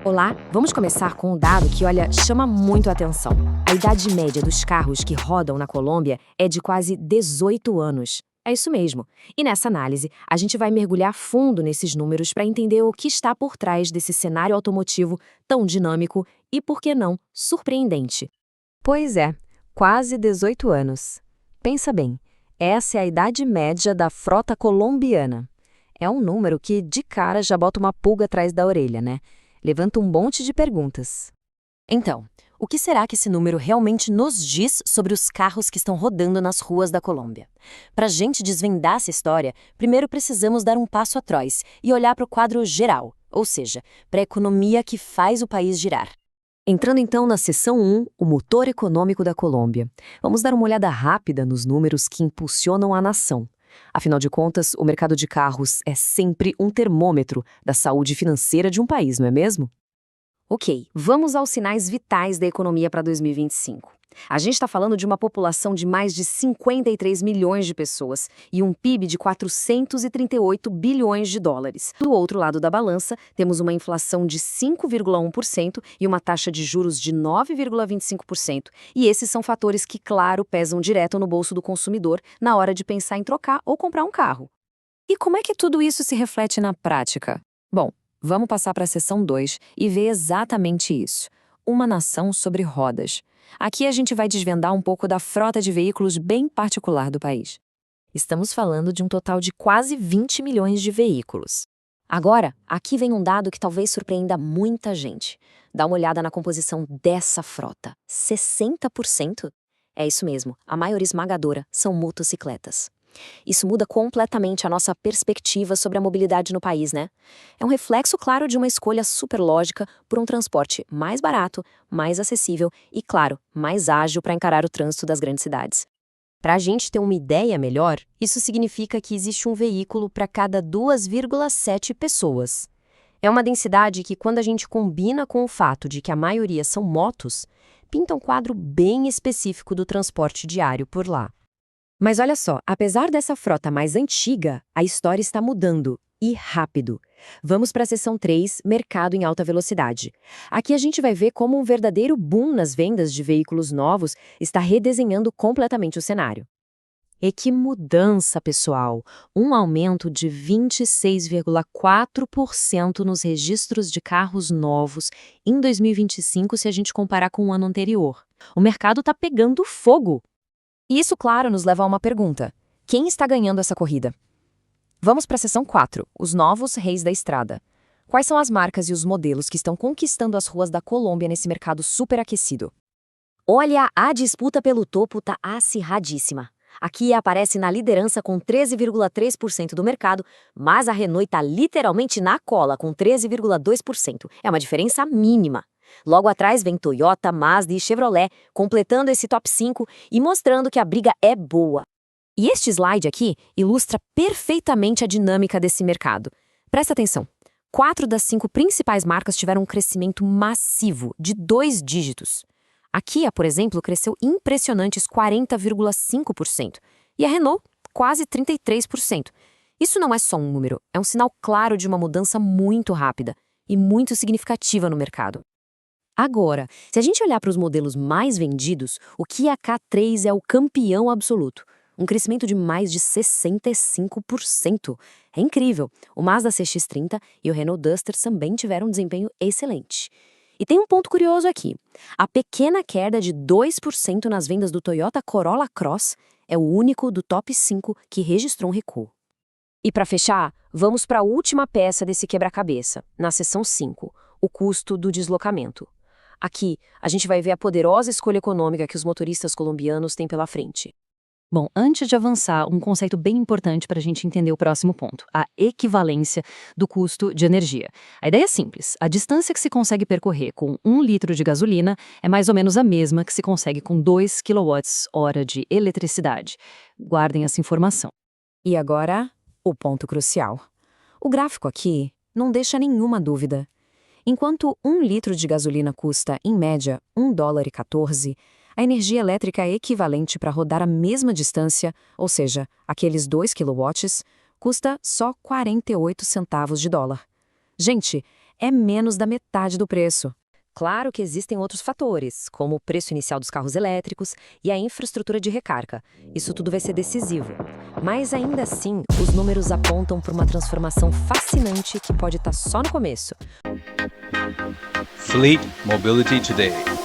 Olá, vamos começar com um dado que, olha, chama muito a atenção. A idade média dos carros que rodam na Colômbia é de quase 18 anos. É isso mesmo. E nessa análise, a gente vai mergulhar fundo nesses números para entender o que está por trás desse cenário automotivo tão dinâmico e, por que não, surpreendente. Pois é, quase 18 anos. Pensa bem, essa é a idade média da frota colombiana. É um número que, de cara, já bota uma pulga atrás da orelha, né? Levanta um monte de perguntas. Então, o que será que esse número realmente nos diz sobre os carros que estão rodando nas ruas da Colômbia? Para a gente desvendar essa história, primeiro precisamos dar um passo atrás e olhar para o quadro geral, ou seja, para a economia que faz o país girar. Entrando então na seção 1, o motor econômico da Colômbia. Vamos dar uma olhada rápida nos números que impulsionam a nação. Afinal de contas, o mercado de carros é sempre um termômetro da saúde financeira de um país, não é mesmo? Ok, vamos aos sinais vitais da economia para 2025. A gente está falando de uma população de mais de 53 milhões de pessoas e um PIB de 438 bilhões de dólares. Do outro lado da balança, temos uma inflação de 5,1% e uma taxa de juros de 9,25%. E esses são fatores que, claro, pesam direto no bolso do consumidor na hora de pensar em trocar ou comprar um carro. E como é que tudo isso se reflete na prática? Bom, vamos passar para a seção 2 e ver exatamente isso. Uma nação sobre rodas. Aqui a gente vai desvendar um pouco da frota de veículos bem particular do país. Estamos falando de um total de quase 20 milhões de veículos. Agora, aqui vem um dado que talvez surpreenda muita gente. Dá uma olhada na composição dessa frota. 60%? É isso mesmo, a maioria esmagadora são motocicletas. Isso muda completamente a nossa perspectiva sobre a mobilidade no país, né? É um reflexo claro de uma escolha super lógica por um transporte mais barato, mais acessível e, claro, mais ágil para encarar o trânsito das grandes cidades. Para a gente ter uma ideia melhor, isso significa que existe um veículo para cada 2,7 pessoas. É uma densidade que, quando a gente combina com o fato de que a maioria são motos, pinta um quadro bem específico do transporte diário por lá. Mas olha só, apesar dessa frota mais antiga, a história está mudando, e rápido. Vamos para a seção 3, mercado em alta velocidade. Aqui a gente vai ver como um verdadeiro boom nas vendas de veículos novos está redesenhando completamente o cenário. E que mudança, pessoal! Um aumento de 26,4% nos registros de carros novos em 2025 se a gente comparar com o ano anterior. O mercado está pegando fogo! E isso, claro, nos leva a uma pergunta. Quem está ganhando essa corrida? Vamos para a seção 4, os novos reis da estrada. Quais são as marcas e os modelos que estão conquistando as ruas da Colômbia nesse mercado superaquecido? Olha, a disputa pelo topo está acirradíssima. A Kia aparece na liderança com 13,3% do mercado, mas a Renault está literalmente na cola com 13,2%. É uma diferença mínima. Logo atrás vem Toyota, Mazda e Chevrolet, completando esse top 5 e mostrando que a briga é boa. E este slide aqui ilustra perfeitamente a dinâmica desse mercado. Presta atenção. 4 das 5 principais marcas tiveram um crescimento massivo, de 2 dígitos. A Kia, por exemplo, cresceu impressionantes 40,5%. E a Renault, quase 33%. Isso não é só um número, é um sinal claro de uma mudança muito rápida e muito significativa no mercado. Agora, se a gente olhar para os modelos mais vendidos, o Kia K3 é o campeão absoluto. Um crescimento de mais de 65%. É incrível! O Mazda CX-30 e o Renault Duster também tiveram um desempenho excelente. E tem um ponto curioso aqui. A pequena queda de 2% nas vendas do Toyota Corolla Cross é o único do top 5 que registrou um recuo. E para fechar, vamos para a última peça desse quebra-cabeça, na seção 5, o custo do deslocamento. Aqui, a gente vai ver a poderosa escolha econômica que os motoristas colombianos têm pela frente. Bom, antes de avançar, um conceito bem importante para a gente entender o próximo ponto, a equivalência do custo de energia. A ideia é simples, a distância que se consegue percorrer com 1 litro de gasolina é mais ou menos a mesma que se consegue com 2 kWh de eletricidade. Guardem essa informação. E agora, o ponto crucial. O gráfico aqui não deixa nenhuma dúvida. Enquanto 1 litro de gasolina custa, em média, $1,14, a energia elétrica equivalente para rodar a mesma distância, ou seja, aqueles 2 kW, custa só 48 centavos de dólar. Gente, É menos da metade do preço. Claro que existem outros fatores, como o preço inicial dos carros elétricos e a infraestrutura de recarga. Isso tudo vai ser decisivo. Mas ainda assim, os números apontam para uma transformação fascinante que pode estar só no começo. Fleet Mobility Today.